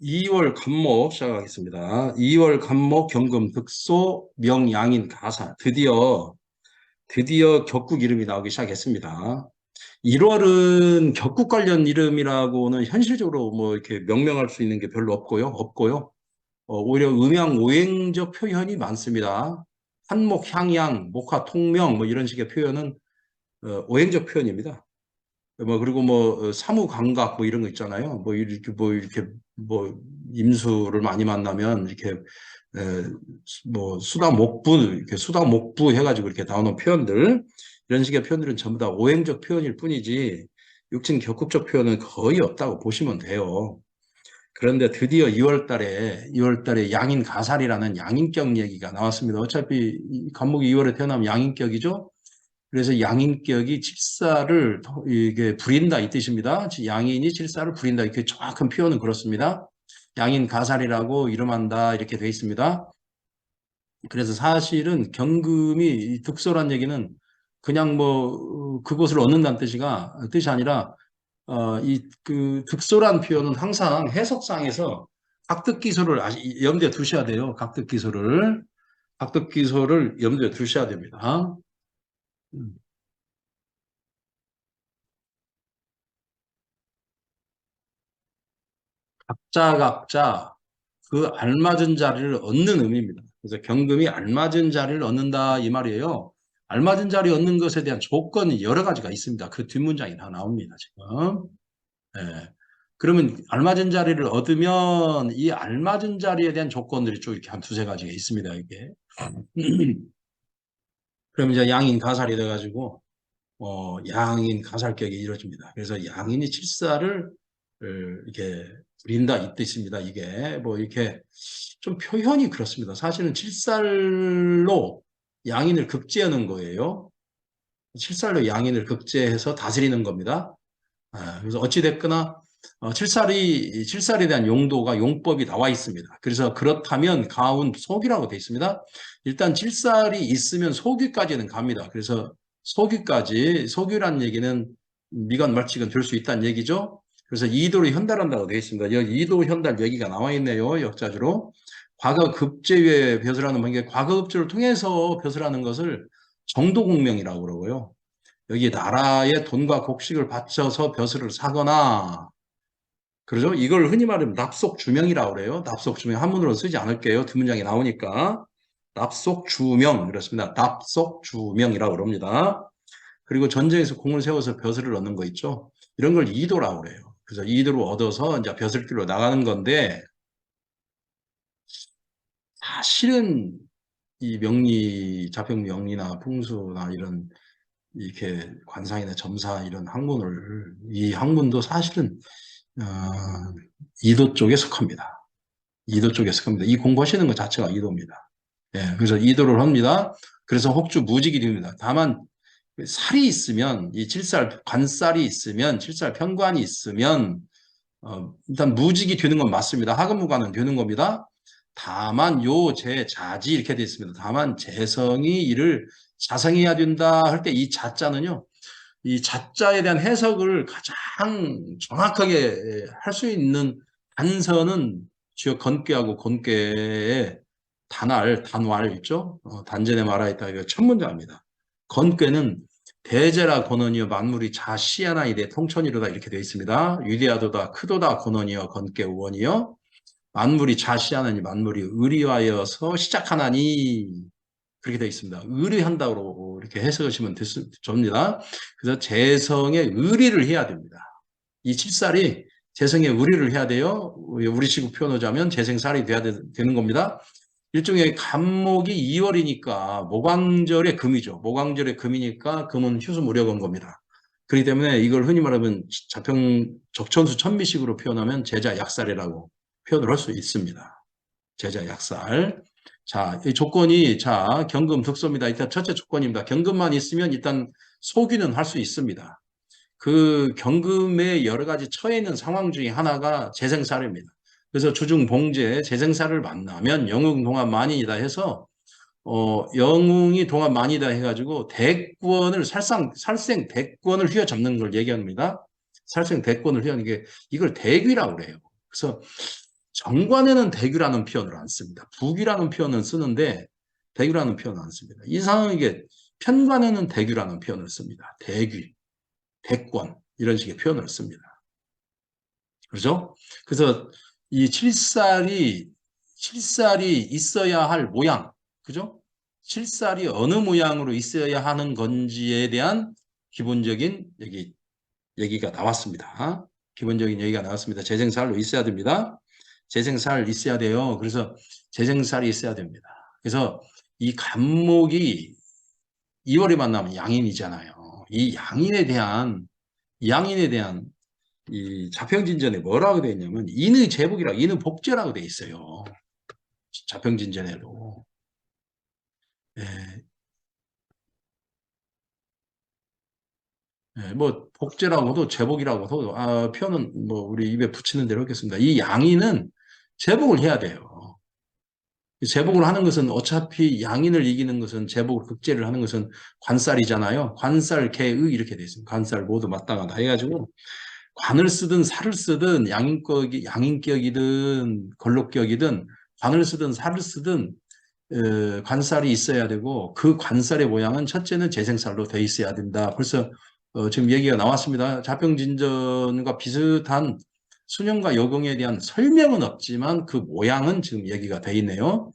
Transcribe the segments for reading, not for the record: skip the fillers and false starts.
2월 간목 시작하겠습니다. 2월 간목 경금 득소 명양인 가사 드디어 격국 이름이 나오기 시작했습니다. 1월은 격국 관련 이름이라고는 현실적으로 뭐 이렇게 명명할 수 있는 게 별로 없고요. 오히려 음양 오행적 표현이 많습니다. 한목 향양 목화 통명 뭐 이런 식의 표현은 오행적 표현입니다. 뭐 그리고 뭐 사무 감각 뭐 이런 거 있잖아요. 뭐 임수를 많이 만나면 이렇게 뭐 수다 목부 이렇게 수다 목부 해가지고 이렇게 나오는 표현들 이런 식의 표현들은 전부 다 오행적 표현일 뿐이지 육친 격국적 표현은 거의 없다고 보시면 돼요. 그런데 드디어 2월 달에 양인 가살이라는 양인격 얘기가 나왔습니다. 어차피 이 간목이 2월에 태어나면 양인격이죠. 그래서 양인격이 칠사를 이게 부린다 이 뜻입니다. 양인이 칠사를 부린다 이렇게 정확한 표현은 그렇습니다. 양인 가살이라고 이름한다 이렇게 되어 있습니다. 그래서 사실은 경금이 득소란 얘기는 그냥 뭐 그것을 얻는다는 뜻이 아니라 이 그 득소란 표현은 항상 해석상에서 각득기소를 염두에 두셔야 돼요. 각득기소를 염두에 두셔야 됩니다. 음. 각자 그 알맞은 자리를 얻는 의미입니다. 그래서 경금이 알맞은 자리를 얻는다 이 말이에요. 알맞은 자리 얻는 것에 대한 조건이 여러 가지가 있습니다. 그 뒷문장이 다 나옵니다, 지금. 예. 그러면 알맞은 자리를 얻으면 이 알맞은 자리에 대한 조건들이 쭉 이렇게 한 두세 가지가 있습니다, 이게. 그럼 이제 양인 가살이 돼가지고, 양인 가살격이 이루어집니다. 그래서 양인이 칠사를 이렇게 부린다 이 뜻입니다. 이게 뭐 이렇게 좀 표현이 그렇습니다. 사실은 칠살로 양인을 급제하는 거예요. 칠살로 양인을 급제해서 다스리는 겁니다. 그래서 어찌됐거나 칠살에 대한 용도가 용법이 나와 있습니다. 그래서 그렇다면 가운 소귀라고 되어 있습니다. 일단 칠살이 있으면 소귀까지는 갑니다. 그래서 소귀란 얘기는 미간 말직은 될 수 있다는 얘기죠. 그래서 이도로 현달한다고 되어 있습니다. 여기 이도 현달 얘기가 나와 있네요. 역자주로. 과거 급제에 벼슬하는 게 과거 급제를 통해서 벼슬하는 것을 정도공명이라고 그러고요. 여기 나라의 돈과 곡식을 바쳐서 벼슬을 사거나 그러죠? 이걸 흔히 말하면 납속주명이라고 그래요. 납속주명 한문으로 쓰지 않을게요. 두 문장이 나오니까 납속주명 그렇습니다. 납속주명이라고 그럽니다. 그리고 전쟁에서 공을 세워서 벼슬을 얻는 거 있죠. 이런 걸 이도라고 그래요. 그래서 이도를 얻어서 이제 벼슬길로 나가는 건데 사실은 이 명리, 자평 명리나 풍수나 이런 이렇게 관상이나 점사 이런 학문을 이 학문도 사실은 어, 이도 쪽에 속합니다. 이도 쪽에 속합니다. 이 공부하시는 것 자체가 이도입니다. 예, 그래서 이도를 합니다. 그래서 혹주 무직이 됩니다. 다만 살이 있으면 이 칠살 관살이 있으면 칠살 편관이 있으면 일단 무직이 되는 건 맞습니다. 하급무관은 되는 겁니다. 다만 제 자지 이렇게 되어 있습니다. 다만 재성이 이를 자성해야 된다 할 때 이 자자는요. 이 자자에 대한 해석을 가장 정확하게 할 수 있는 단서는 주요 건괴하고 곤괴의 단왈 있죠? 단전에 말하 있다. 이거 첫 문장입니다. 건괴는 대제라 권원이여 만물이 자시하나 이래 통천이로다 이렇게 되어 있습니다. 위대하도다 크도다 권원이여 건괴 우원이여 만물이 자시하나니 만물이 의리하여서 시작하나니 그렇게 되어 있습니다. 의리한다고 이렇게 해석하시면 됩니다. 그래서 재성의 의리를 해야 됩니다. 이 칠살이 재성의 의리를 해야 돼요. 우리식으로 표현하자면 재생살이 돼야 되는 겁니다. 일종의 간목이 2월이니까 모광절의 금이죠. 모광절의 금이니까 금은 휴수무력인 겁니다. 그렇기 때문에 이걸 흔히 말하면 자평 적천수 천미식으로 표현하면 제자약살이라고 표현을 할 수 있습니다. 제자약살. 자, 이 조건이 경금 득소입니다. 일단 첫째 조건입니다. 경금만 있으면 일단 소귀는 할 수 있습니다. 그 경금의 여러 가지 처해 있는 상황 중에 하나가 재생살입니다. 그래서 주중봉제 재생살을 만나면 영웅 동안 만인이다 해서 영웅이 동안 만이다 해가지고 대권을 살생 대권을 휘어잡는 걸 얘기합니다. 살생 대권을 휘어잡는 게 이걸 대귀라고 그래요. 그래서 정관에는 대규라는 표현을 안 씁니다. 부귀라는 표현을 쓰는데 대규라는 표현을 안 씁니다. 이상하게 편관에는 대규라는 표현을 씁니다. 대귀, 대권 이런 식의 표현을 씁니다. 그렇죠? 그래서 이 칠살이 있어야 할 모양, 그죠? 칠살이 어느 모양으로 있어야 하는 건지에 대한 기본적인 얘기가 나왔습니다. 기본적인 얘기가 나왔습니다. 재생살로 있어야 됩니다. 재생살 있어야 돼요. 그래서 재생살이 있어야 됩니다. 그래서 이 간목이 2월에 만나면 양인이잖아요. 이 양인에 대한 이 자평진전에 뭐라고 되어 있냐면 인의 제복이라 인의 복제라고 되어 있어요. 자평진전에도. 예, 예, 뭐 복제라고도 제복이라고도 표현은 뭐 우리 입에 붙이는 대로 하겠습니다. 이 양인은 제복을 해야 돼요. 제복을 하는 것은 어차피 양인을 이기는 것은 제복을 극제를 하는 것은 관살이잖아요. 관살, 개의 이렇게 돼 있습니다. 관살 모두 마땅하다 해가지고 관을 쓰든 살을 쓰든 양인격이든 걸록격이든 관을 쓰든 살을 쓰든 관살이 있어야 되고 그 관살의 모양은 첫째는 재생살로 돼 있어야 된다. 벌써 지금 얘기가 나왔습니다. 자평진전과 비슷한 수년과 여공에 대한 설명은 없지만 그 모양은 지금 얘기가 돼 있네요.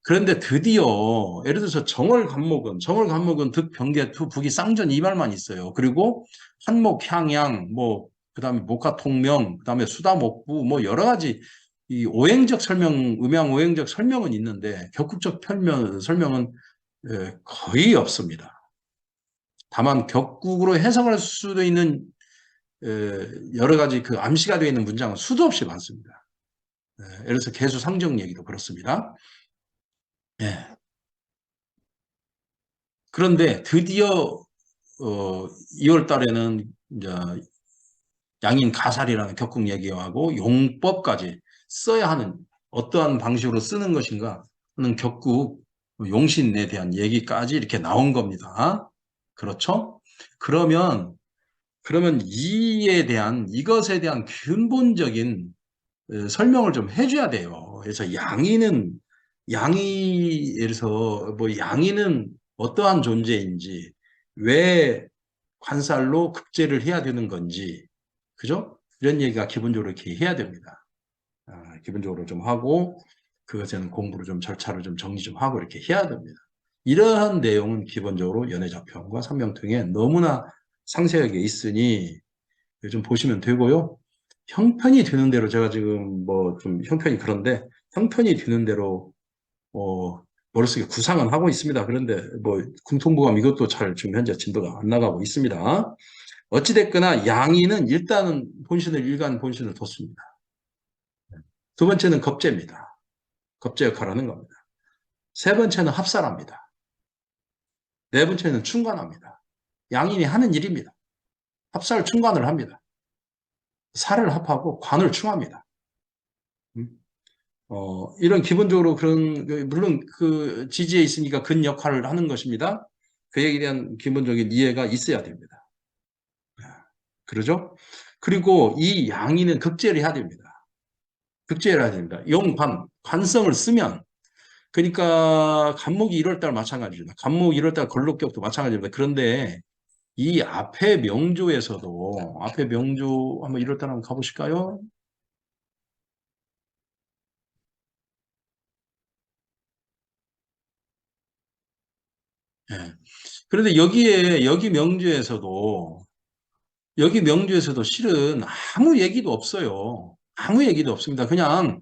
그런데 드디어 예를 들어서 정월간목은 득병계투 북이 쌍전 이 말만 있어요. 그리고 한목 향양 뭐 그다음에 목화통명 그다음에 수다목부 뭐 여러 가지 이 오행적 설명 음양 오행적 설명은 있는데 격국적 설명은 거의 없습니다. 다만 격국으로 해석할 수도 있는 여러 가지 그 암시가 되어 있는 문장은 수도 없이 많습니다. 예를 들어서 개수상정 얘기도 그렇습니다. 예. 그런데 드디어 2월 달에는 이제 양인 가살이라는 격국 얘기하고 용법까지 써야 하는 어떠한 방식으로 쓰는 것인가 하는 격국 용신에 대한 얘기까지 이렇게 나온 겁니다. 그렇죠? 그러면 이것에 대한 근본적인 설명을 좀 해줘야 돼요. 그래서 예를 들어서 뭐 양이는 어떠한 존재인지, 왜 관살로 급제를 해야 되는 건지, 그죠? 이런 얘기가 기본적으로 이렇게 해야 됩니다. 기본적으로 좀 하고, 그것에는 공부를 좀 절차를 좀 정리 좀 하고 이렇게 해야 됩니다. 이러한 내용은 기본적으로 연애자평과 삼명통에 너무나 상세하게 있으니 좀 보시면 되고요. 형편이 드는 대로 제가 지금 뭐 좀 형편이 그런데 형편이 드는 대로 머릿속에 구상은 하고 있습니다. 그런데 뭐 궁통부감 이것도 잘 지금 현재 진도가 안 나가고 있습니다. 어찌됐거나 양이는 일단은 일간 본신을 뒀습니다. 두 번째는 겁제입니다. 겁제 역할을 하는 겁니다. 세 번째는 합살합니다. 네 번째는 충관합니다. 양인이 하는 일입니다. 합살 충관을 합니다. 살을 합하고 관을 충합니다. 음? 이런 기본적으로 물론 그 지지에 있으니까 근 역할을 하는 것입니다. 그 얘기에 대한 기본적인 이해가 있어야 됩니다. 그러죠? 그리고 이 양이는 극제를 해야 됩니다. 극제를 해야 됩니다. 관성을 쓰면, 그러니까 간목이 1월달 마찬가지입니다. 간목 1월달 걸록격도 마찬가지입니다. 그런데 이 앞에 명조에서도, 앞에 명조 한번 1월달 한번 가보실까요? 예. 그런데 여기 명주에서도 실은 아무 얘기도 없어요. 아무 얘기도 없습니다. 그냥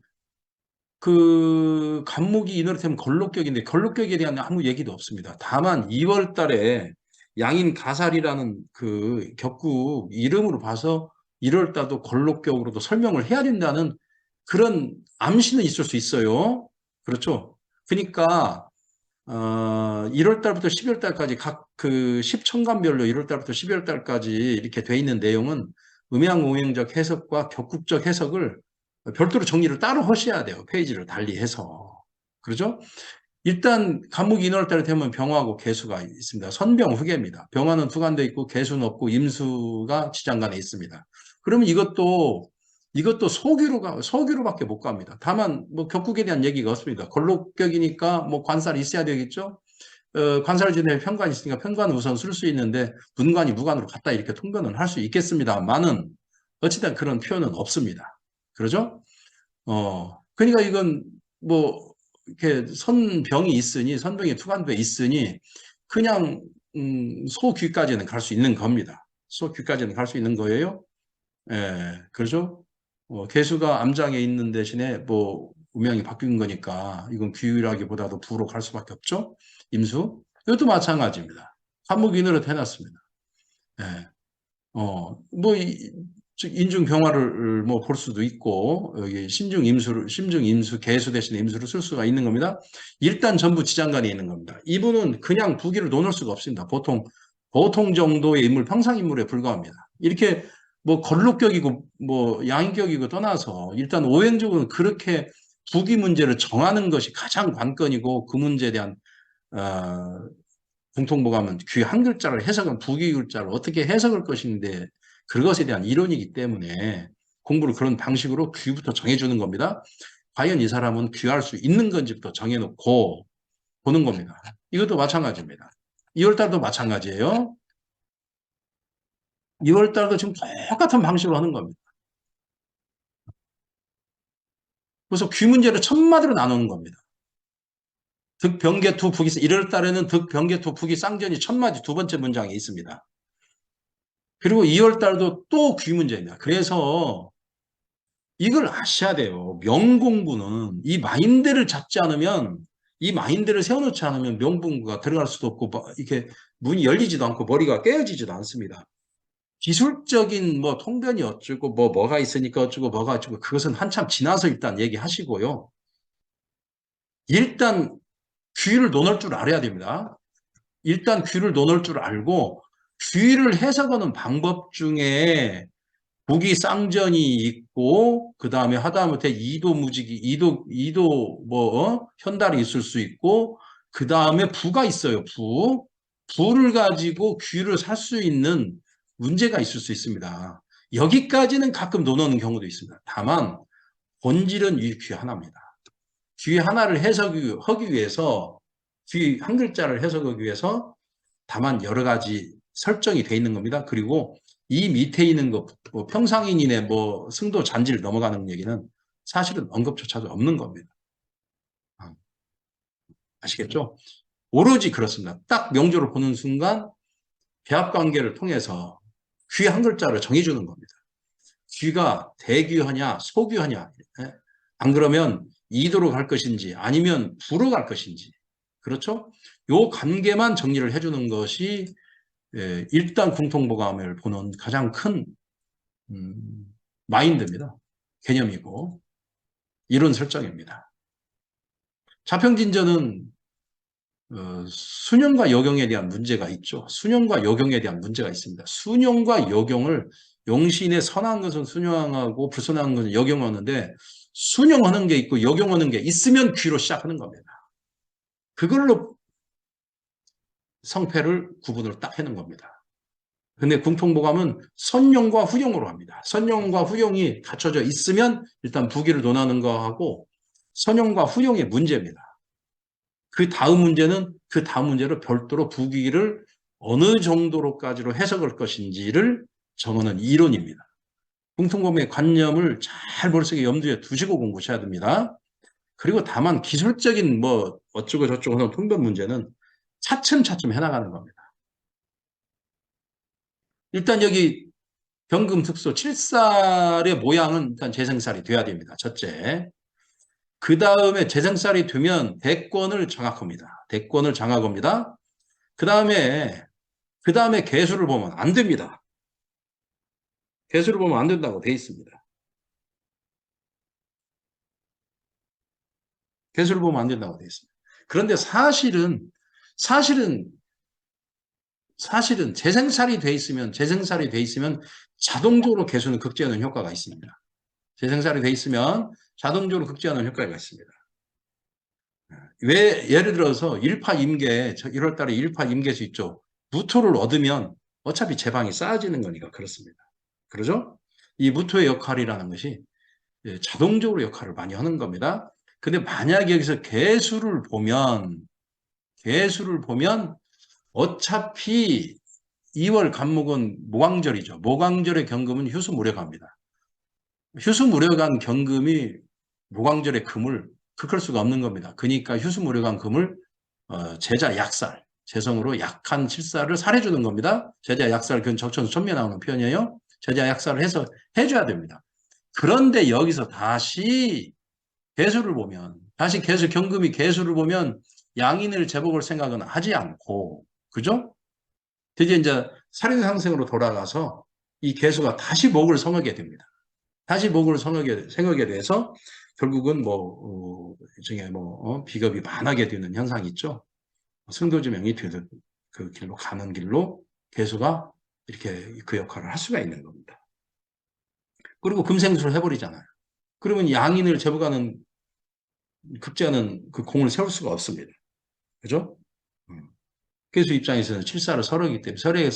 그 간목이 이노르템 걸록격인데 걸록격에 대한 아무 얘기도 없습니다. 다만 2월 달에 양인 가살이라는 그 격국 이름으로 봐서 1월 달도 걸록격으로도 설명을 해야 된다는 그런 암시는 있을 수 있어요. 그렇죠? 그러니까 1월 달부터 12월 달까지 각 그 10천간별로 1월 달부터 12월 달까지 이렇게 돼 있는 내용은 음양오행적 해석과 격국적 해석을 별도로 정리를 따로 하셔야 돼요. 페이지를 달리해서. 그렇죠? 일단 간목이 1월 달에 되면 병화하고 개수가 있습니다. 선병 후계입니다. 병화는 투간돼 있고 개수는 없고 임수가 지장간에 있습니다. 그러면 이것도 소규로밖에 못 갑니다. 다만 뭐 격국에 대한 얘기가 없습니다. 권록격이니까 뭐 관살이 있어야 되겠죠. 관살 지내 편관이 있으니까 편관을 우선 쓸 수 있는데 문관이 무관으로 갔다 이렇게 통변은 할 수 있겠습니다만은 어찌된 그런 표현은 없습니다. 그러죠? 그러니까 이건 뭐 이렇게 선병이 있으니 선병이 투관부에 있으니 그냥 소귀까지는 갈 수 있는 겁니다. 소귀까지는 갈 수 있는 거예요. 예, 그렇죠? 개수가 암장에 있는 대신에 뭐 운명이 바뀐 거니까 이건 귀라기보다도 부로 갈 수밖에 없죠. 임수. 이것도 마찬가지입니다. 한목인으로 해놨습니다. 예. 뭐, 인중 병화를 뭐 볼 수도 있고, 여기 심중 임수, 개수 대신에 임수를 쓸 수가 있는 겁니다. 일단 전부 지장간에 있는 겁니다. 이분은 그냥 부기를 놓을 수가 없습니다. 보통 정도의 인물, 평상 인물에 불과합니다. 이렇게 뭐 걸록격이고 뭐 양인격이고 떠나서 일단 오행적으로는 그렇게 부기 문제를 정하는 것이 가장 관건이고 그 문제에 대한, 어, 공통보감은 귀 한 글자를 해석은 부귀 글자를 어떻게 해석할 것인데 그것에 대한 이론이기 때문에 공부를 그런 방식으로 귀부터 정해주는 겁니다. 과연 이 사람은 귀할 수 있는 건지부터 정해놓고 보는 겁니다. 이것도 마찬가지입니다. 2월달도 마찬가지예요. 2월달도 지금 똑같은 방식으로 하는 겁니다. 그래서 귀 문제를 천마디로 나누는 겁니다. 득병계투 북이 1월달에는 득병계투 북이 쌍전이 천마디 두 번째 문장에 있습니다. 그리고 2월 달도 또 귀 문제입니다. 그래서 이걸 아셔야 돼요. 명공부는 이 마인드를 잡지 않으면, 이 마인드를 세워놓지 않으면 명분구가 들어갈 수도 없고, 이렇게 문이 열리지도 않고 머리가 깨어지지도 않습니다. 기술적인 뭐 통변이 어쩌고, 뭐가 있으니까 어쩌고, 뭐가 어쩌고, 그것은 한참 지나서 일단 얘기하시고요. 일단 귀를 논할 줄 알아야 됩니다. 일단 귀를 논할 줄 알고, 귀를 해석하는 방법 중에 북이 쌍전이 있고 그 다음에 하다못해 이도 뭐 현달이 있을 수 있고 그 다음에 부가 있어요. 부를 가지고 귀를 살 수 있는 문제가 있을 수 있습니다. 여기까지는 가끔 논하는 경우도 있습니다. 다만 본질은 이 귀 하나입니다. 귀 하나를 해석하기 위해서 귀 한 글자를 해석하기 위해서 다만 여러 가지 설정이 돼 있는 겁니다. 그리고 이 밑에 있는 거, 뭐 평상인인의 뭐 승도 잔지를 넘어가는 얘기는 사실은 언급조차도 없는 겁니다. 아시겠죠? 오로지 그렇습니다. 딱 명조를 보는 순간 배합 관계를 통해서 귀 한 글자를 정해주는 겁니다. 귀가 대귀하냐, 소귀하냐. 안 그러면 이도로 갈 것인지 아니면 부로 갈 것인지. 그렇죠? 요 관계만 정리를 해주는 것이 일단 공통보감을 보는 가장 큰 마인드입니다. 개념이고 이론 설정입니다. 자평진전은 순형과 여경에 대한 문제가 있죠. 순형과 여경에 대한 문제가 있습니다. 순형과 여경을 용신의 선한 것은 순형하고 불선한 것은 여경하는데 순형하는 게 있고 여경하는 게 있으면 귀로 시작하는 겁니다. 그걸로 성패를 구분을 딱 해놓은 겁니다. 근데 궁통보감은 선용과 후용으로 합니다. 선용과 후용이 갖춰져 있으면 일단 부기를 논하는 거하고 선용과 후용의 문제입니다. 그 다음 문제는 그 다음 문제로 별도로 부기를 어느 정도로까지로 해석할 것인지를 정하는 이론입니다. 궁통보감의 관념을 잘 머릿속에 염두에 두시고 공부하셔야 됩니다. 그리고 다만 기술적인 뭐 어쩌고 저쩌고 하는 통변 문제는 차츰차츰 해나가는 겁니다. 일단 여기 병금 특수 7살의 모양은 일단 재생살이 돼야 됩니다. 첫째. 그 다음에 재생살이 되면 대권을 장악합니다. 대권을 장악합니다. 그 다음에 개수를 보면 안 됩니다. 개수를 보면 안 된다고 돼 있습니다. 개수를 보면 안 된다고 돼 있습니다. 그런데 사실은 재생살이 돼 있으면 자동적으로 개수는 극제하는 효과가 있습니다. 재생살이 돼 있으면 자동적으로 극제하는 효과가 있습니다. 왜 예를 들어서 1월 달에 1파 임계수 있죠. 무토를 얻으면 어차피 제방이 쌓아지는 거니까 그렇습니다. 그러죠? 이 무토의 역할이라는 것이 자동적으로 역할을 많이 하는 겁니다. 근데 만약에 여기서 개수를 보면 어차피 2월 간목은 모광절이죠. 모광절의 경금은 휴수무력합니다. 휴수무력한 경금이 모광절의 금을 극할 수가 없는 겁니다. 그러니까 휴수무력한 금을 제자 약살, 재성으로 약한 칠살을 살해주는 겁니다. 제자 약살, 그건 적천수 천미에 나오는 표현이에요. 제자 약살을 해서 해줘야 됩니다. 그런데 여기서 다시 경금이 개수를 보면 양인을 제복을 생각은 하지 않고, 그죠? 드디어 이제 살인상생으로 돌아가서 이 개수가 다시 목을 성하게 됩니다. 다시 목을 성하게 돼서 결국은 일종의 비겁이 많아게 되는 현상이 있죠. 승도지명이 되는 그 길로 가는 길로 개수가 이렇게 그 역할을 할 수가 있는 겁니다. 그리고 금생수를 해버리잖아요. 그러면 양인을 제복하는 급제하는 그 공을 세울 수가 없습니다. 그죠? 개수 입장에서는 칠사를 설하기 때문에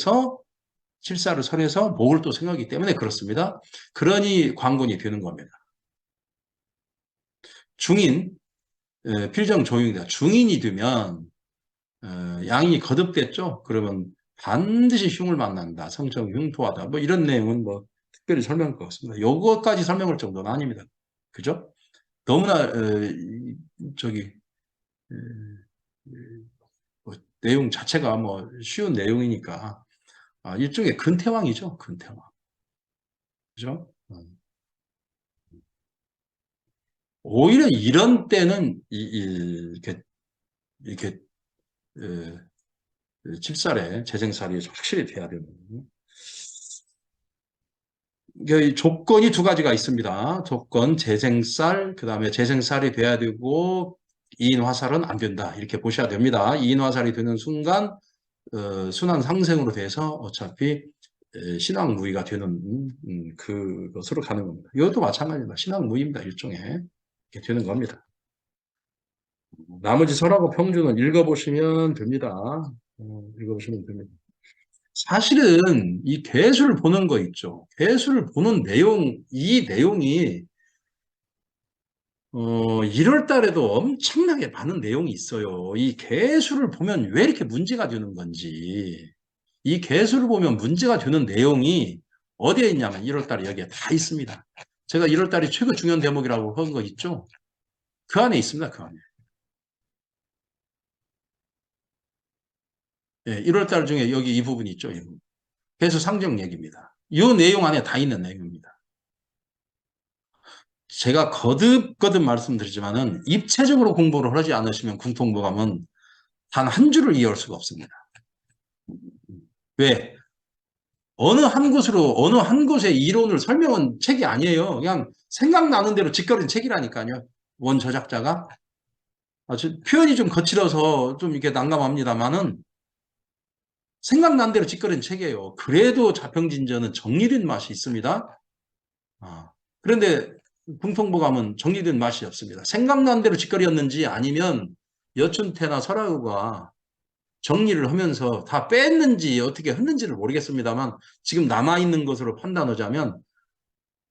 칠사를 설해서 목을 또 생각하기 때문에 그렇습니다. 그러니 광군이 되는 겁니다. 중인, 필정 조용이다. 중인이 되면 양인이 거듭됐죠. 그러면 반드시 흉을 만난다. 성적 흉토하다. 뭐 이런 내용은 뭐 특별히 설명할 것 같습니다. 요것까지 설명할 정도는 아닙니다. 그죠? 너무나 저기 뭐 내용 자체가 뭐 쉬운 내용이니까 일종의 근태왕이죠. 근태왕. 그죠? 오히려 이런 때는 이렇게 칩살에 재생살이 확실히 돼야 되는 조건이 두 가지가 있습니다. 조건 재생살, 그 다음에 재생살이 돼야 되고 이인화살은 안 된다. 이렇게 보셔야 됩니다. 이인화살이 되는 순간 순환 상생으로 돼서 어차피 신앙무의가 되는 그것으로 가는 겁니다. 이것도 마찬가지입니다. 신앙무의입니다. 일종의 이렇게 되는 겁니다. 나머지 설하고 평주는 읽어보시면 됩니다. 읽어보시면 됩니다. 사실은 이 개수를 보는 거 있죠. 개수를 보는 이 내용이 1월 달에도 엄청나게 많은 내용이 있어요. 이 개수를 보면 왜 이렇게 문제가 되는 건지, 이 개수를 보면 문제가 되는 내용이 어디에 있냐면 1월 달에 여기에 다 있습니다. 제가 1월 달이 최고 중요한 대목이라고 한 거 있죠? 그 안에 있습니다. 그 안에. 예, 1월 달 중에 여기 이 부분이 있죠. 이 부분. 개수 상정 얘기입니다. 이 내용 안에 다 있는 내용입니다. 제가 거듭거듭 말씀드리지만은 입체적으로 공부를 하지 않으시면 궁통보감은 단 한 줄을 이해할 수가 없습니다. 왜? 어느 한 곳의 이론을 설명한 책이 아니에요. 그냥 생각나는 대로 짓거린 책이라니까요. 원 저작자가. 표현이 좀 거칠어서 좀 이렇게 난감합니다만은 생각난 대로 짓거린 책이에요. 그래도 자평진전은 정리된 맛이 있습니다. 그런데 궁통보감은 정리된 맛이 없습니다. 생각난 대로 짓거리였는지 아니면 여춘태나 설화우가 정리를 하면서 다 뺐는지 어떻게 했는지를 모르겠습니다만 지금 남아있는 것으로 판단하자면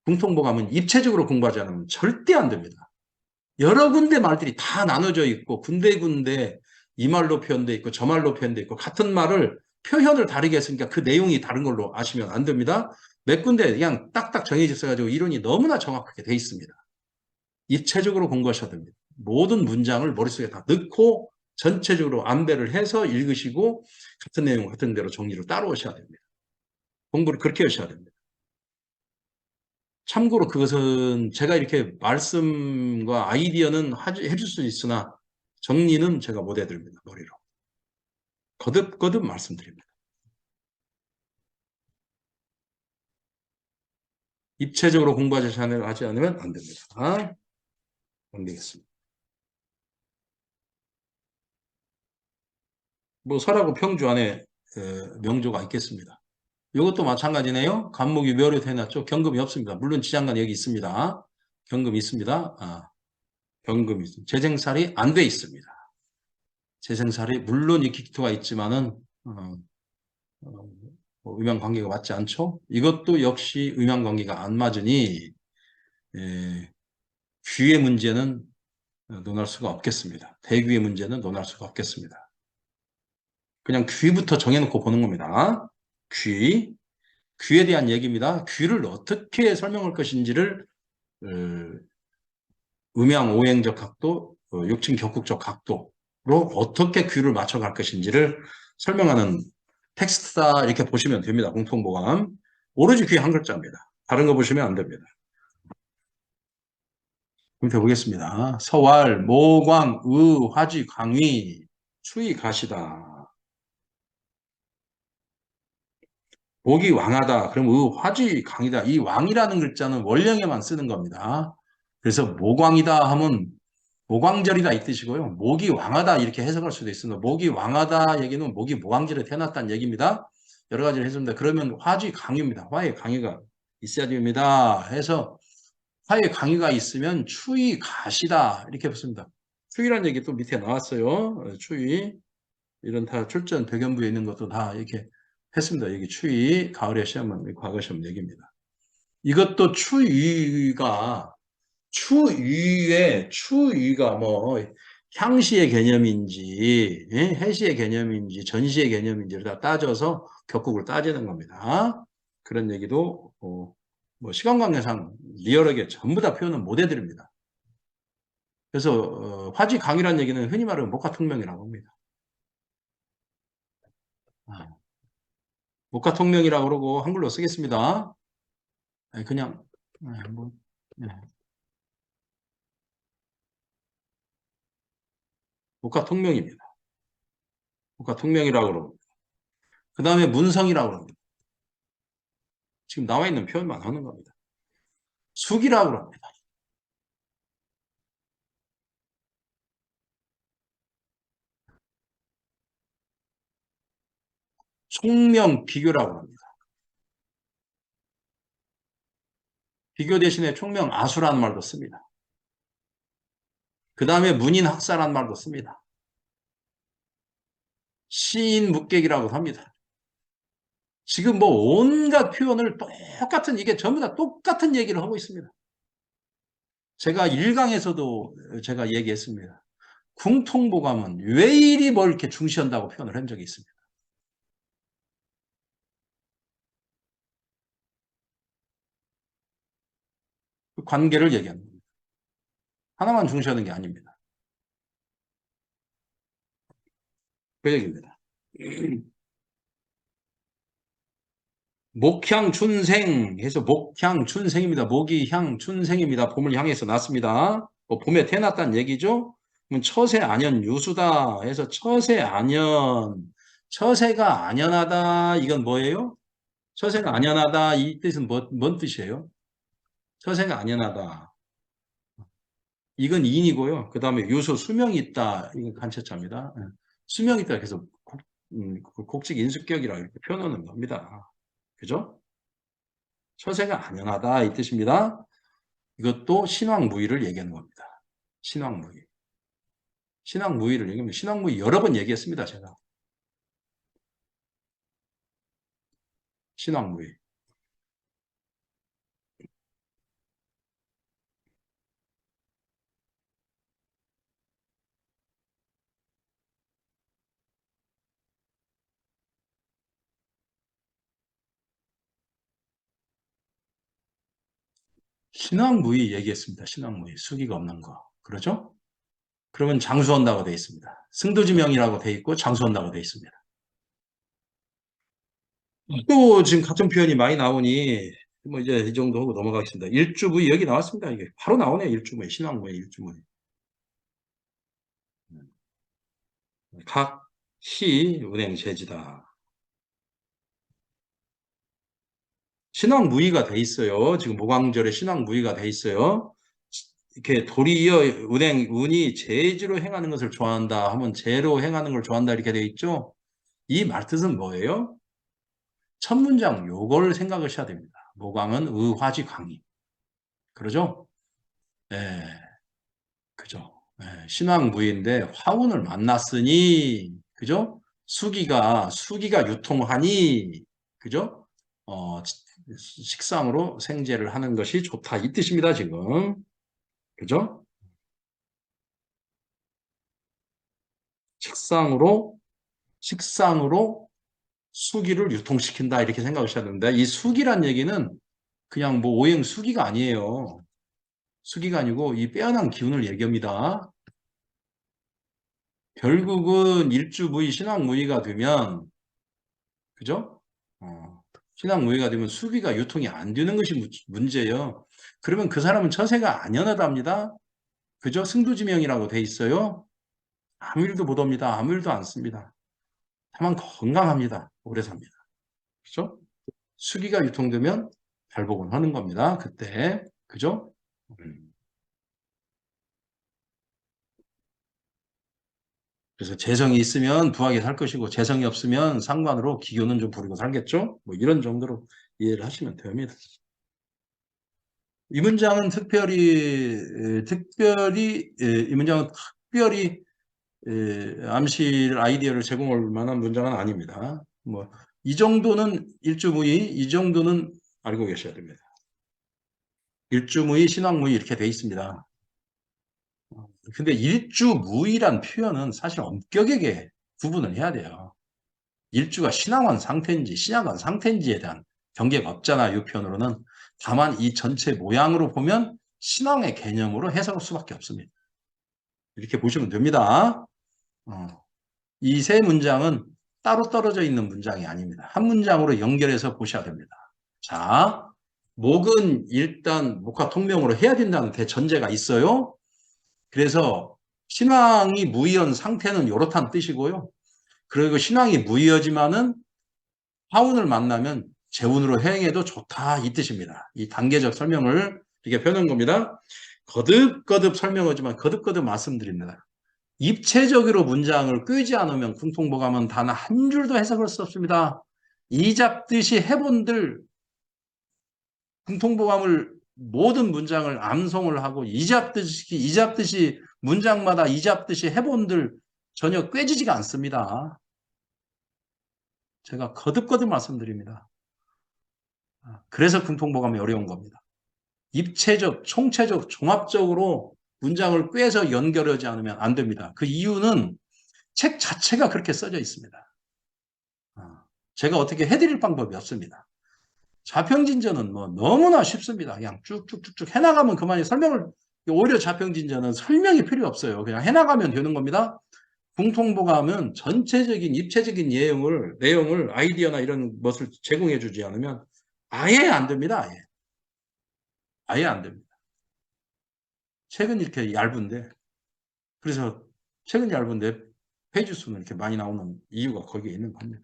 궁통보감은 입체적으로 공부하지 않으면 절대 안 됩니다. 여러 군데 말들이 다 나눠져 있고 군데군데 이 말로 표현돼 있고 저 말로 표현돼 있고 같은 말을 표현을 다르게 했으니까 그 내용이 다른 걸로 아시면 안 됩니다. 몇 군데 그냥 딱딱 정해져 있어가지고 이론이 너무나 정확하게 돼 있습니다. 입체적으로 공부하셔야 됩니다. 모든 문장을 머릿속에 다 넣고 전체적으로 안배를 해서 읽으시고 같은 내용 같은 대로 정리를 따라오셔야 됩니다. 공부를 그렇게 하셔야 됩니다. 참고로 그것은 제가 이렇게 말씀과 아이디어는 해줄 수 있으나 정리는 제가 못 해드립니다. 머리로. 거듭거듭 말씀드립니다. 입체적으로 공부하지 않으면 안 됩니다. 안 되겠습니다. 뭐 설하고 평주 안에 명조가 있겠습니다. 이것도 마찬가지네요. 간목이 묘로 해놨죠. 경금이 없습니다. 물론 지장간 여기 있습니다. 경금이 있습니다. 경금이 있습니다. 재생살이 안 돼 있습니다. 재생살이 물론 이 기토가 있지만은 어, 음양관계가 맞지 않죠? 이것도 역시 음양관계가 안 맞으니 귀의 문제는 논할 수가 없겠습니다. 대귀의 문제는 논할 수가 없겠습니다. 그냥 귀부터 정해놓고 보는 겁니다. 귀, 귀에 대한 얘기입니다. 귀를 어떻게 설명할 것인지를 어, 음양 오행적 각도, 육층 격국적 각도로 어떻게 귀를 맞춰갈 것인지를 설명하는 텍스트다 이렇게 보시면 됩니다. 공통보감. 오로지 귀 한 글자입니다. 다른 거 보시면 안 됩니다. 그럼 보겠습니다. 서왈, 모광, 의, 화지, 강위, 추위, 가시다. 목이 왕하다. 그럼 의, 화지, 강이다. 이 왕이라는 글자는 월령에만 쓰는 겁니다. 그래서 모광이다 하면 모광절이다 이 뜻이고요. 목이 왕하다 이렇게 해석할 수도 있습니다. 목이 왕하다 얘기는 목이 모광절에 태어났다는 얘기입니다. 여러 가지를 해줍니다. 그러면 화지 강유입니다. 화의 강유가 있어야 됩니다. 해서 화의 강유가 있으면 추위 가시다 이렇게 붙습니다. 추위란 얘기 또 밑에 나왔어요. 추위 이런 다 출전 배경부에 있는 것도 다 이렇게 했습니다. 여기 추위 가을의 시험은 과거 시험 얘기입니다. 이것도 추위가 추위가 뭐 향시의 개념인지 해시의 개념인지 전시의 개념인지를 다 따져서 격국을 따지는 겁니다. 그런 얘기도 뭐 시간 관계상 리얼하게 전부 다 표현은 못 해드립니다. 그래서 화지강이라는 얘기는 흔히 말하는 목화통명이라고 합니다. 목화통명이라고 그러고 한글로 쓰겠습니다. 그냥 뭐, 네. 목화통명입니다. 목화통명이라고 그러고 그 다음에 문성이라고 합니다. 지금 나와 있는 표현만 하는 겁니다. 숙이라고 합니다. 총명 비교라고 합니다. 비교 대신에 총명 아수라는 말도 씁니다. 그 다음에 문인 학사라는 말도 씁니다. 시인 묵객이라고 합니다. 지금 뭐 온갖 표현을 똑같은 이게 전부 다 똑같은 얘기를 하고 있습니다. 제가 1강에서도 제가 얘기했습니다. 궁통보감은 왜 이리 뭘 이렇게 중시한다고 표현을 한 적이 있습니다. 그 관계를 얘기하는 겁니다. 하나만 중시하는 게 아닙니다. 그 얘기입니다. 목향 춘생 해서 목향 춘생입니다. 목이 향 춘생입니다. 봄을 향해서 났습니다. 뭐 봄에 태어났다는 얘기죠. 그럼 처세 안연 유수다 해서 처세 안연 처세가 안연하다 이건 뭐예요? 처세가 안연하다 이 뜻은 뭔 뜻이에요? 처세가 안연하다 이건 인이고요. 그 다음에 유수 수명이 있다 이건 간체자입니다. 수명이 있다 그래서 곡식 인수격이라고 이렇게 표현하는 겁니다. 그죠? 처세가 안연하다 이 뜻입니다. 이것도 신왕무의를 얘기하는 겁니다. 신왕무의. 신왕무의를 얘기하면 신왕무의 여러 번 얘기했습니다. 제가. 신왕무의. 신왕무의 얘기했습니다. 신왕무의. 수기가 없는 거. 그러죠? 그러면 장수한다고 되어 있습니다. 승도지명이라고 되어 있고 장수한다고 되어 있습니다. 또 지금 같은 표현이 많이 나오니 뭐 이제 이 정도 하고 넘어가겠습니다. 일주무의 여기 나왔습니다. 이게 바로 나오네요. 일주무의 신왕무의 일주무의. 각, 시, 운행, 제지다. 신왕무의가 돼 있어요. 지금 모광절에 신왕무의가 돼 있어요. 이렇게 도리어 운이 제지로 행하는 것을 좋아한다 하면 제로 행하는 걸 좋아한다 이렇게 돼 있죠. 이 말뜻은 뭐예요? 첫 문장 요걸 생각하셔야 됩니다. 모광은 의화지 강의. 그러죠? 예, 그죠. 예, 신왕무의인데 화운을 만났으니 그죠? 수기가 유통하니 그죠? 식상으로 생제를 하는 것이 좋다. 이 뜻입니다, 지금. 그죠? 식상으로, 식상으로 수기를 유통시킨다. 이렇게 생각하셔야 되는데, 이 수기란 얘기는 그냥 뭐 오행 수기가 아니에요. 수기가 아니고 이 빼어난 기운을 얘기합니다. 결국은 일주무의, 신앙무의가 되면, 그죠? 신앙무의가 되면 수기가 유통이 안 되는 것이 문제예요. 그러면 그 사람은 처세가 안 연하답니다. 그죠? 승두지명이라고 돼 있어요. 아무 일도 못 옵니다. 아무 일도 안 씁니다. 다만 건강합니다. 오래 삽니다. 그죠? 수기가 유통되면 발복은 하는 겁니다. 그때. 그죠? 음. 그래서 재성이 있으면 부하게 살 것이고 재성이 없으면 상관으로 기교는 좀 부리고 살겠죠? 뭐 이런 정도로 이해를 하시면 됩니다. 이 문장은 이 문장은 특별히 암실 아이디어를 제공할 만한 문장은 아닙니다. 뭐 이 정도는 일주무의, 이 정도는 알고 계셔야 됩니다. 일주무의, 신앙무의 이렇게 돼 있습니다. 근데 일주무의란 표현은 사실 엄격하게 구분을 해야 돼요. 일주가 신앙원 상태인지 신약원 상태인지에 대한 경계가 없잖아요. 이 표현으로는. 다만 이 전체 모양으로 보면 신앙의 개념으로 해석할 수밖에 없습니다. 이렇게 보시면 됩니다. 이 세 문장은 따로 떨어져 있는 문장이 아닙니다. 한 문장으로 연결해서 보셔야 됩니다. 자, 목은 일단 목화 통명으로 해야 된다는 대전제가 있어요. 그래서 신앙이 무의한 상태는 이렇다는 뜻이고요. 그리고 신앙이 무의하지만은 화운을 만나면 재운으로 행해도 좋다 이 뜻입니다. 이 단계적 설명을 이렇게 펴는 겁니다. 거듭거듭 설명하지만 거듭거듭 말씀드립니다. 입체적으로 문장을 끄지 않으면 궁통보감은 단 한 줄도 해석할 수 없습니다. 이잡듯이 해본들 궁통보감을 모든 문장을 암송을 하고 이잡듯이 문장마다 이잡듯이 해본들 전혀 꿰지지가 않습니다. 제가 거듭거듭 말씀드립니다. 그래서 궁통보감이 어려운 겁니다. 입체적, 총체적, 종합적으로 문장을 꿰서 연결하지 않으면 안 됩니다. 그 이유는 책 자체가 그렇게 써져 있습니다. 제가 어떻게 해드릴 방법이 없습니다. 자평진전은 뭐 너무나 쉽습니다. 그냥 쭉쭉쭉쭉 해나가면 그만이 오히려 자평진전은 설명이 필요 없어요. 그냥 해나가면 되는 겁니다. 궁통보감은 전체적인 입체적인 내용을 아이디어나 이런 것을 제공해 주지 않으면 아예 안 됩니다. 아예 안 됩니다. 책은 이렇게 얇은데, 그래서 책은 얇은데 페이지 수는 이렇게 많이 나오는 이유가 거기에 있는 겁니다.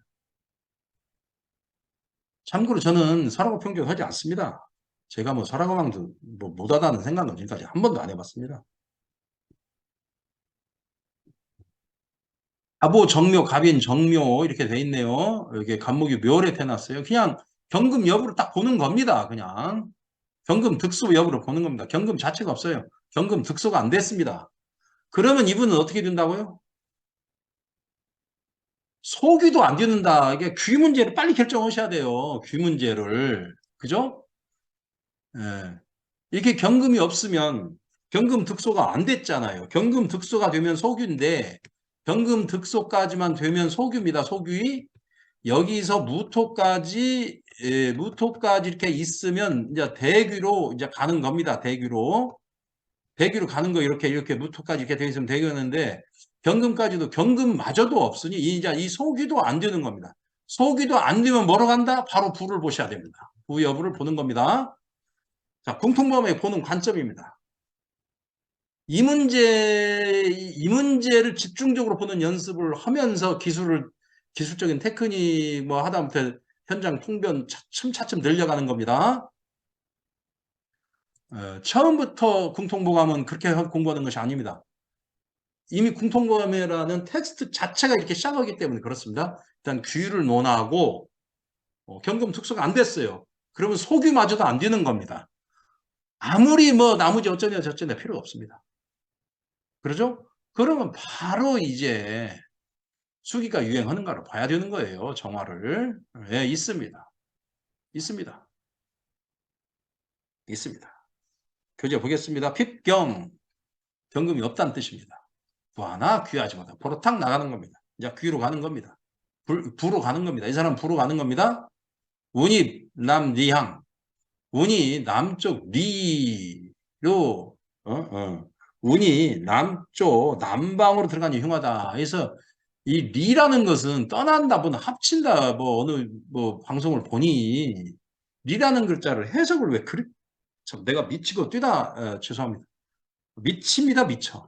참고로 저는 사라고 평균하지 않습니다. 제가 뭐 사라고망도 뭐 못하다는 생각은 지금까지 한 번도 안 해봤습니다. 갑오, 정묘, 갑인, 정묘 이렇게 돼 있네요. 이렇게 갑목이 묘래 태어났어요. 그냥 경금 여부를 딱 보는 겁니다. 그냥 경금 득수 여부를 보는 겁니다. 경금 자체가 없어요. 경금 득수가 안 됐습니다. 그러면 이분은 어떻게 된다고요? 소귀도 안 되는다. 이게 귀 문제를 빨리 결정하셔야 돼요. 귀 문제를. 그죠? 예. 이게 경금이 없으면 경금 득소가 안 됐잖아요. 경금 득소가 되면 소규인데 경금 득소까지만 되면 소규입니다. 소규. 여기서 무토까지 이렇게 있으면 이제 대귀로 이제 가는 겁니다. 대귀로 가는 거 이렇게 무토까지 이렇게 돼 있으면 대귀였는데 경금까지도 경금마저도 없으니 이제 이 소귀도 안 되는 겁니다. 소귀도 안 되면 뭐로 간다? 바로 부를 보셔야 됩니다. 부 여부를 보는 겁니다. 자, 궁통범에 보는 관점입니다. 이 문제를 집중적으로 보는 연습을 하면서 기술적인 테크닉 뭐 하다못해 현장 통변 차츰차츰 늘려가는 겁니다. 처음부터 궁통보감은 그렇게 공부하는 것이 아닙니다. 이미 궁통보감이라는 텍스트 자체가 이렇게 시작하기 때문에 그렇습니다. 일단 귀를 논하고 경금 특수가 안 됐어요. 그러면 소규마저도 안 되는 겁니다. 아무리 뭐 나머지 어쩌냐 저쩌냐 필요 없습니다. 그러죠? 그러면 바로 이제 수기가 유행하는가를 봐야 되는 거예요. 정화를. 예, 있습니다. 있습니다. 있습니다. 교재 보겠습니다. 핍경. 경금이 없다는 뜻입니다. 부하나 귀하지 못하다. 보로탁 나가는 겁니다. 이제 귀로 가는 겁니다. 부로 가는 겁니다. 이 사람 부로 가는 겁니다. 운이 남리향. 운이 남쪽 리로 운이 남쪽 남방으로 들어가니 흉하다. 그래서 이 리라는 것은 떠난다, 뭐 합친다, 뭐 어느 뭐 방송을 보니 리라는 글자를 해석을 왜 그렇게 참 내가 미치고 뛰다 죄송합니다. 미칩니다, 미쳐.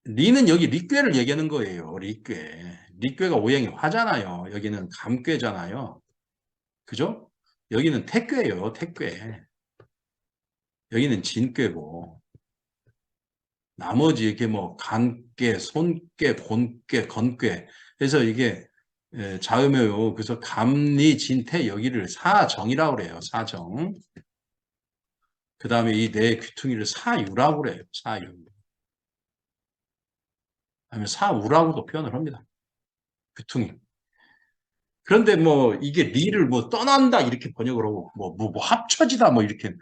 리는 여기 리꾀를 얘기하는 거예요. 리꾀. 리꾀가 오행이 화잖아요. 여기는 감꾀잖아요. 그죠? 여기는 택괴예요. 택괴. 여기는 진꾀고 나머지 이렇게 뭐 간꾀, 손꾀, 곤꾀, 건꾀 그래서 이게 자음이에요. 그래서 감리, 진태 여기를 사정이라고 그래요. 사정. 그 다음에 이 네 귀퉁이를 사유라고 그래요. 사유. 아니면 사우라고도 표현을 합니다. 귀퉁이. 그런데 뭐 이게 리를 뭐 떠난다 이렇게 번역을 하고 뭐 합쳐지다 뭐 이렇게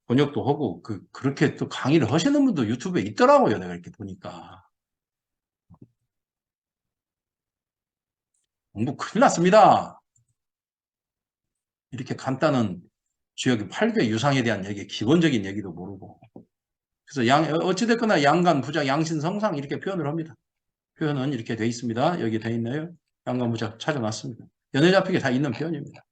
번역도 하고 그렇게 또 강의를 하시는 분도 유튜브에 있더라고요. 내가 이렇게 보니까. 공부 큰일 났습니다. 이렇게 간단한 주역의 8개 유상에 대한 얘기, 기본적인 얘기도 모르고. 그래서 어찌됐거나 양간, 부작, 양신, 성상 이렇게 표현을 합니다. 표현은 이렇게 돼 있습니다. 여기 돼 있나요? 양간, 부작 찾아놨습니다. 연애 잡히게 다 있는 표현입니다.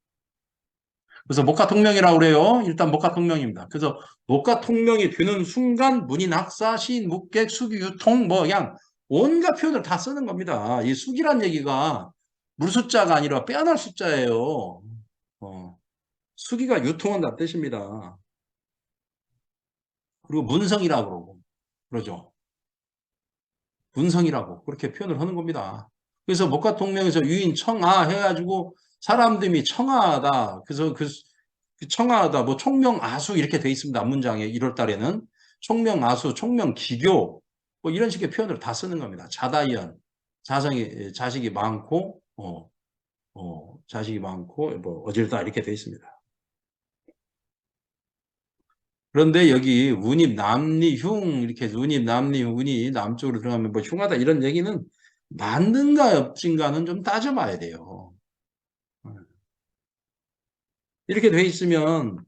그래서 목화통명이라고 그래요. 일단 목화통명입니다. 그래서 목화통명이 되는 순간 문인, 학사, 시인, 묵객, 수기, 유통, 뭐 그냥 온갖 표현을 다 쓰는 겁니다. 이 수기란 얘기가 물숫자가 아니라 빼어날 숫자예요. 수기가 유통한다는 뜻입니다. 그리고 문성이라고 그러고 그러죠. 문성이라고 그렇게 표현을 하는 겁니다. 그래서 목화통명에서 유인 청아 해가지고 사람들이 청아하다. 그래서 그 청아하다, 뭐 총명아수 이렇게 돼 있습니다. 문장에 1월 달에는 총명아수, 총명기교 뭐 이런 식의 표현을 다 쓰는 겁니다. 자다이언, 자식이 많고 자식이 많고 뭐 어질다 이렇게 돼 있습니다. 그런데 여기 운입 남리 흉 이렇게 운입 남리 운이 남쪽으로 들어가면 뭐 흉하다 이런 얘기는 맞는가 없진가는 좀 따져봐야 돼요. 이렇게 돼 있으면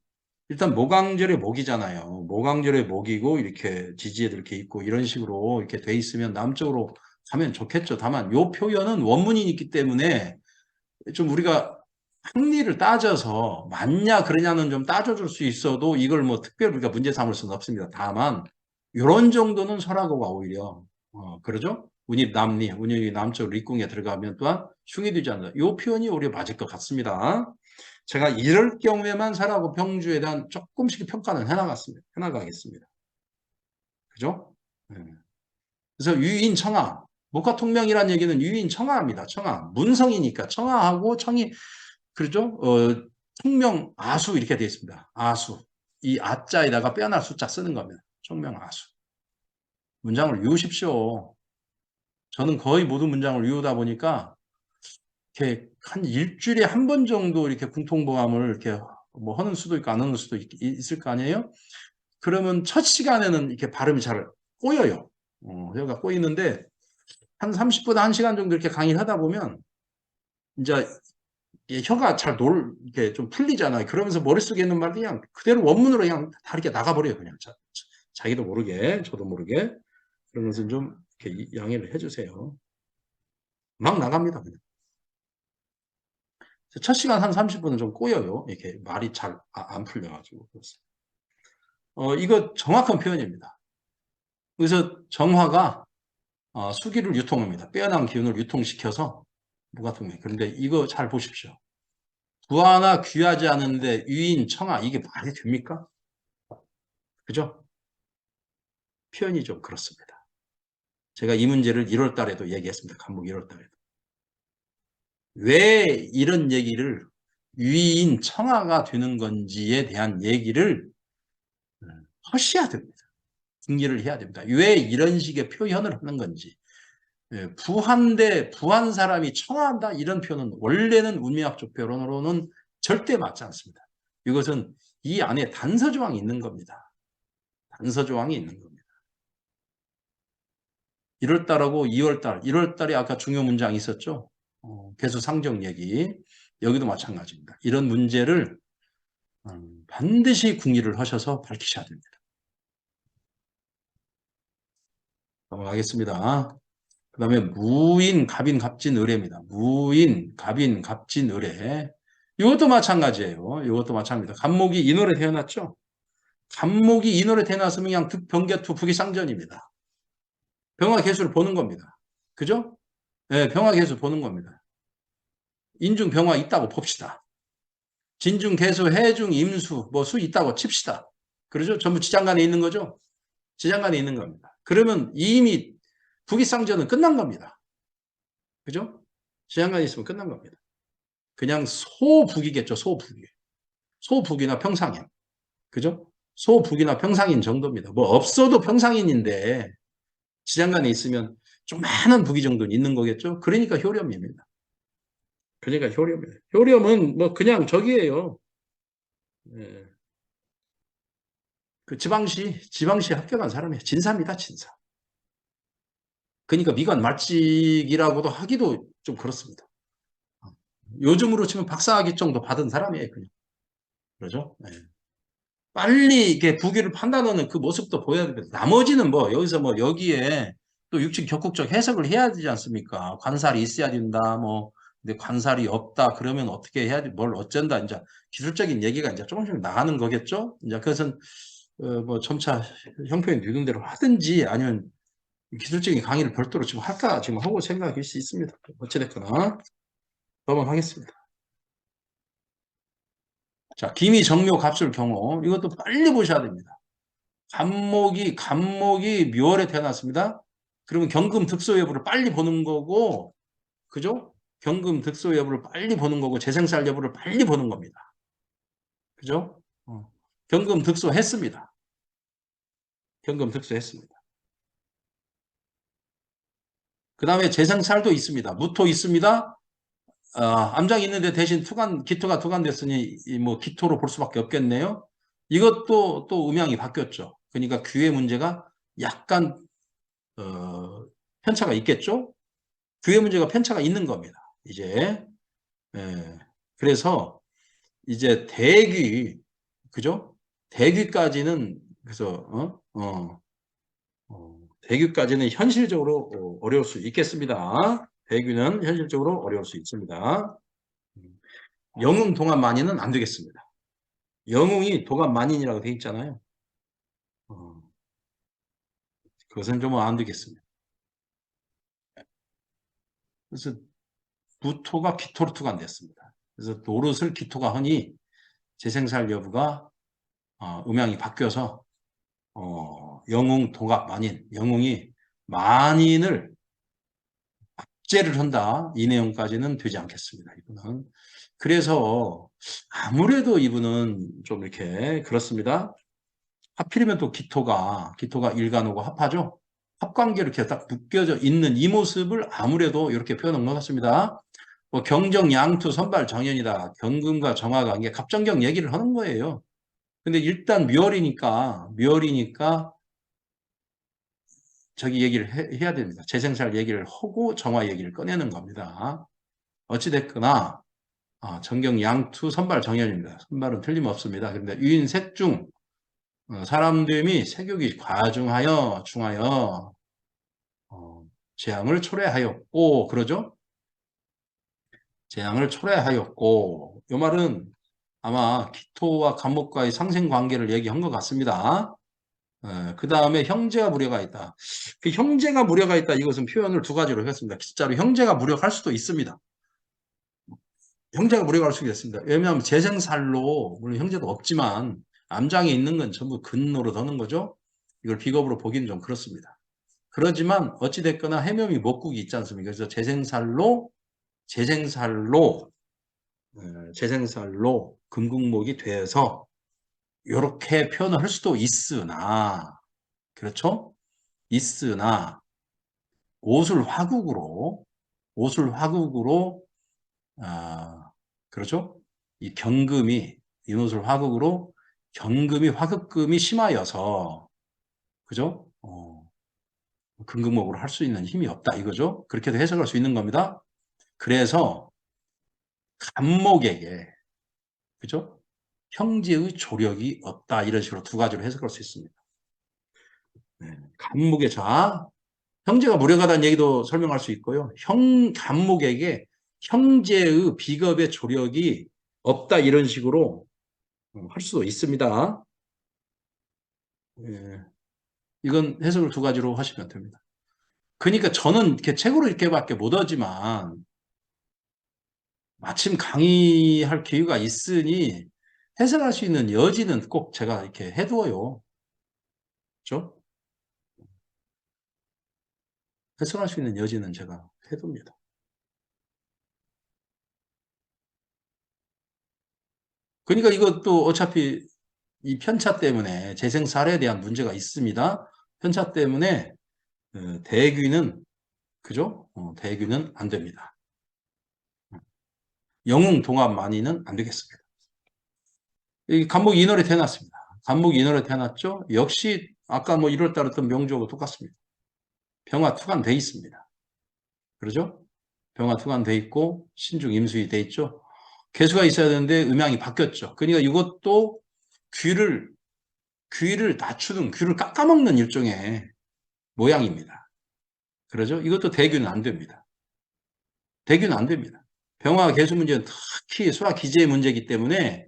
일단 모강절의 목이잖아요. 모강절의 목이고 이렇게 지지에도 이렇게 있고 이런 식으로 이렇게 돼 있으면 남쪽으로 가면 좋겠죠. 다만 요 표현은 원문이 있기 때문에 좀 우리가 학리를 따져서 맞냐 그러냐는 좀 따져줄 수 있어도 이걸 뭐 특별히 우리가 문제 삼을 수는 없습니다. 다만 이런 정도는 설하고가 오히려 그러죠? 운입 남리, 운입이 남쪽 리궁에 들어가면 또한 흉이 되지 않는다. 이 표현이 오히려 맞을 것 같습니다. 제가 이럴 경우에만 설하고 병주에 대한 조금씩 평가는 해나가겠습니다. 그죠? 네. 그래서 유인청하, 목화통명이라는 얘기는 유인청하입니다. 청하, 문성이니까 청하하고 청이 그렇죠? 총명 아수 이렇게 되어 있습니다. 아수. 이 아자에다가 빼어날 숫자 쓰는 겁니다. 총명 아수. 문장을 외우십시오. 저는 거의 모든 문장을 외우다 보니까 이렇게 한 일주일에 한 번 정도 이렇게 궁통보감을 이렇게 뭐 하는 수도 있고 안 하는 수도 있을 거 아니에요? 그러면 첫 시간에는 이렇게 발음이 잘 꼬여요. 혀가 꼬이는데 한 30분, 1시간 정도 이렇게 강의를 하다 보면 이제 혀가 잘 이렇게 좀 풀리잖아요. 그러면서 머릿속에 있는 말이 그냥 그대로 원문으로 그냥 다 이렇게 나가버려요. 그냥 자기도 모르게, 저도 모르게. 그러면서 좀 이렇게 양해를 해주세요. 막 나갑니다. 그냥. 첫 시간 한 30분은 좀 꼬여요. 이렇게 말이 잘 안 풀려가지고. 이거 정확한 표현입니다. 그래서 정화가 수기를 유통합니다. 빼어난 기운을 유통시켜서 무가통면. 그런데 이거 잘 보십시오. 부하나 귀하지 않은데 유인, 청하 이게 말이 됩니까? 그죠? 표현이 좀 그렇습니다. 제가 이 문제를 1월 달에도 얘기했습니다. 간목 1월 달에도. 왜 이런 얘기를 유인, 청하가 되는 건지에 대한 얘기를 하셔야 됩니다. 궁리를 해야 됩니다. 왜 이런 식의 표현을 하는 건지. 예, 부한 사람이 청하한다 이런 표현은 원래는 운명학적 표현으로는 절대 맞지 않습니다. 이것은 이 안에 단서 조항이 있는 겁니다. 단서 조항이 있는 겁니다. 1월달하고 2월달, 1월달에 아까 중요 문장이 있었죠. 개수 상정 얘기. 여기도 마찬가지입니다. 이런 문제를 반드시 궁리를 하셔서 밝히셔야 됩니다. 넘어가겠습니다. 그 다음에 무인, 갑인, 갑진, 의뢰입니다. 무인, 갑인, 갑진, 의뢰. 이것도 마찬가지예요. 이것도 마찬가지입니다. 갑목이 인월에 태어났죠. 갑목이 인월에 태어났으면 그냥 득병개투 부기상전입니다. 병화개수를 보는 겁니다. 그죠? 네, 병화개수 보는 겁니다. 인중 병화 있다고 봅시다. 진중 개수, 해중, 임수, 뭐 수 있다고 칩시다. 그러죠? 전부 지장간에 있는 거죠? 지장간에 있는 겁니다. 그러면 이미 부기상전은 끝난 겁니다. 그죠? 지장간에 있으면 끝난 겁니다. 그냥 소북이겠죠. 소북이. 소북이나 평상인. 그죠? 소북이나 평상인 정도입니다. 뭐 없어도 평상인인데 지장간에 있으면 좀 많은 북이 정도는 있는 거겠죠. 그러니까 효렴입니다. 그러니까 효렴이에요. 효렴은 뭐 그냥 저기예요. 예. 그 지방시 합격한 사람이에요. 진사입니다. 진사. 그러니까 미관 말직이라고도 하기도 좀 그렇습니다. 요즘으로 치면 박사학위 정도 받은 사람이에요. 그냥. 그러죠? 예. 빨리 이렇게 부기를 판단하는 그 모습도 보여야 됩니다. 나머지는 뭐 여기서 뭐 여기에 또 육ችን 적극적 해석을 해야 되지 않습니까? 관살이 있어야 된다. 뭐 근데 관살이 없다. 그러면 어떻게 해야 돼? 뭘 어쩐다. 이제 기술적인 얘기가 이제 조금씩 나가는 거겠죠. 이제 그것은 뭐 점차 형평이 되는 대로 하든지 아니면 기술적인 강의를 별도로 지금 할까 지금 하고 생각일 수 있습니다. 어찌됐거나 넘어가겠습니다. 자, 기미 정묘 갑술 경우 이것도 빨리 보셔야 됩니다. 간목이 묘월에 태어났습니다. 그러면 경금 득소 여부를 빨리 보는 거고, 그죠? 경금 득소 여부를 빨리 보는 거고, 재생살 여부를 빨리 보는 겁니다. 그죠? 경금 득소 했습니다. 경금 득소 했습니다. 그 다음에 재생살도 있습니다. 무토 있습니다. 암장이 있는데 대신 기토가 투간됐으니 뭐 기토로 볼 수밖에 없겠네요. 이것도 또 음양이 바뀌었죠. 그러니까 귀의 문제가 약간 편차가 있겠죠. 귀의 문제가 편차가 있는 겁니다. 이제 그래서 이제 그죠? 대귀까지는 그래서 대귀까지는 현실적으로 어려울 수 있겠습니다. 대귀는 현실적으로 어려울 수 있습니다. 영웅 동안 만인은 안 되겠습니다. 영웅이 도감 만인이라고 되어 있잖아요. 그것은 좀 안 되겠습니다. 그래서 무토가 기토로 투간됐습니다. 그래서 노릇을 기토가 하니 재생살 여부가 음양이 바뀌어서 영웅 도갑 만인, 영웅이 만인을 압제를 한다. 이 내용까지는 되지 않겠습니다. 이분은. 그래서 아무래도 이분은 좀 이렇게 그렇습니다. 하필이면 또 기토가 일간호고 합하죠. 합관계로 이렇게 딱 묶여져 있는 이 모습을 아무래도 이렇게 표현한 것 같습니다. 뭐 경정 양투 선발 정연이다. 경금과 정화 관계 갑정경 얘기를 하는 거예요. 근데 일단 묘월이니까 저기 얘기를 해야 됩니다. 재생살 얘기를 하고 정화 얘기를 꺼내는 겁니다. 어찌됐거나 정경 양투 선발 정연입니다. 선발은 틀림없습니다. 그런데 유인색중 사람됨이 색욕이 과중하여 중하여 재앙을 초래하였고 그러죠? 재앙을 초래하였고 이 말은 아마 기토와 간목과의 상생관계를 얘기한 것 같습니다. 그 다음에 형제가 무려가 있다. 그 형제가 무려가 있다. 이것은 표현을 두 가지로 했습니다. 진짜로 형제가 무려갈 수도 있습니다. 형제가 무려갈 수도 있습니다. 왜냐하면 재생살로 물론 형제도 없지만 암장에 있는 건 전부 근노로 더는 거죠. 이걸 비겁으로 보기는 좀 그렇습니다. 그렇지만 어찌됐거나 해묘미 목국이 있지 않습니까? 그래서 재생살로 금국목이 돼서 이렇게 표현을 할 수도 있으나 그렇죠? 있으나 오술화국으로 아, 그렇죠? 이 경금이 인오술화국으로 경금이 화급금이 심하여서 그죠? 금극목으로 할 수 있는 힘이 없다 이거죠? 그렇게도 해석할 수 있는 겁니다. 그래서 간목에게 그죠? 형제의 조력이 없다 이런 식으로 두 가지로 해석할 수 있습니다. 네. 간목의 자 형제가 무력하다는 얘기도 설명할 수 있고요. 간목에게 형제의 비겁의 조력이 없다 이런 식으로 할 수도 있습니다. 예. 이건 해석을 두 가지로 하시면 됩니다. 그러니까 저는 이렇게 책으로 이렇게밖에 못 하지만 마침 강의할 기회가 있으니 해석할 수 있는 여지는 꼭 제가 이렇게 해두어요. 그렇죠? 해석할 수 있는 여지는 제가 해둡니다. 그러니까 이것도 어차피 이 편차 때문에 재생살에 대한 문제가 있습니다. 편차 때문에 대귀는 그죠? 대귀는 안 됩니다. 영웅 동합 만이는 안 되겠습니다. 이 간목 인월에 태어났습니다. 간목 인월에 태어났죠? 역시 아까 뭐 1월 달 어떤 명조하고 똑같습니다. 병화 투관돼 있습니다. 그러죠? 병화 투관돼 있고 신중 임수이 돼 있죠? 개수가 있어야 되는데 음양이 바뀌었죠. 그러니까 이것도 귀를 낮추는, 귀를 깎아먹는 일종의 모양입니다. 그러죠? 이것도 대규는 안 됩니다. 대규는 안 됩니다. 병화 개수 문제는 특히 수학 기재의 문제이기 때문에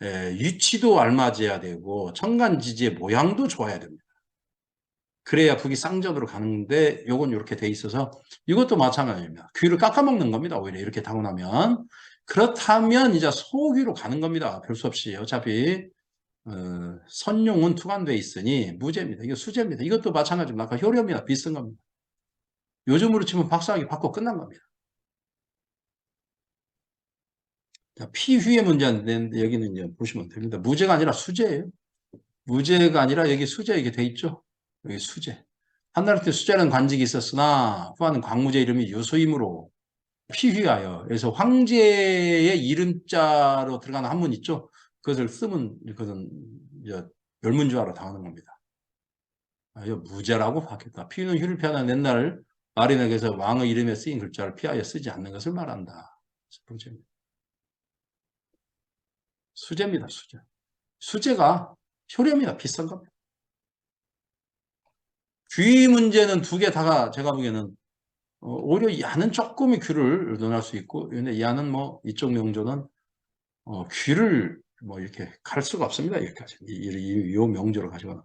위치도 알맞아야 되고 천간지지의 모양도 좋아야 됩니다. 그래야 북이 쌍전으로 가는데 요건 이렇게 돼 있어서 이것도 마찬가지입니다. 귀를 깎아먹는 겁니다. 오히려 이렇게 타고 나면. 그렇다면 이제 소귀로 가는 겁니다. 별 수 없이. 어차피 선용은 투관돼 있으니 무죄입니다. 이거 수죄입니다. 이것도 마찬가지입니다. 아까 효렴이나 비슷한 겁니다. 요즘으로 치면 박사학위 받고 끝난 겁니다. 자, 피휘의 문제인데 여기는 이제 보시면 됩니다. 무죄가 아니라 수죄예요. 무죄가 아니라 여기 수죄 이게 돼 있죠. 여기 수죄. 한나라 때 수재라는 관직이 있었으나 후하는 광무제 이름이 유수이므로 피휘하여 그래서 황제의 이름자로 들어가는 한문 있죠. 그것을 쓰면 그것은 열문주화로 당하는 겁니다. 이거 무죄라고 바뀌었다. 피휘는 휘를 피하는 옛날 마린에게서 왕의 이름에 쓰인 글자를 피하여 쓰지 않는 것을 말한다. 번째입니다. 수재입니다. 수재. 수재가 효렴이나 비슷한 겁니다. 귀 문제는 두 개 다가 제가 보기에는 오히려 야는 조금의 귀를 논할 수 있고, 근데 야는 뭐 이쪽 명조는 귀를 뭐 이렇게 갈 수가 없습니다. 여기까지 이 명조를 가지고는.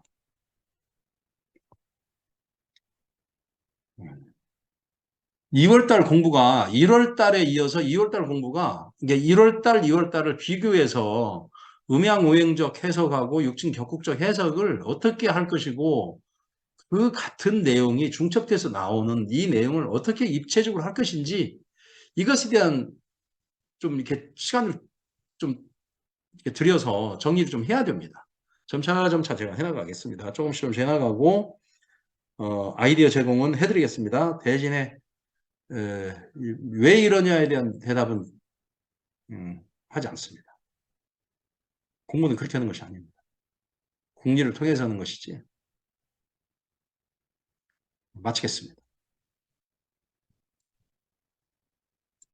2월달 공부가 1월달에 이어서 2월달 공부가 이게 1월달, 2월달을 비교해서 음양오행적 해석하고 육ችን 격국적 해석을 어떻게 할 것이고 그 같은 내용이 중첩돼서 나오는 이 내용을 어떻게 입체적으로 할 것인지 이것에 대한 좀 이렇게 시간을 좀 이렇게 들여서 정리를 좀 해야 됩니다. 점차 제가 해나가겠습니다. 조금씩 해나가고 아이디어 제공은 해드리겠습니다. 대신에 왜 이러냐에 대한 대답은 하지 않습니다. 공부는 그렇게 하는 것이 아닙니다. 공리를 통해서 하는 것이지. 마치겠습니다.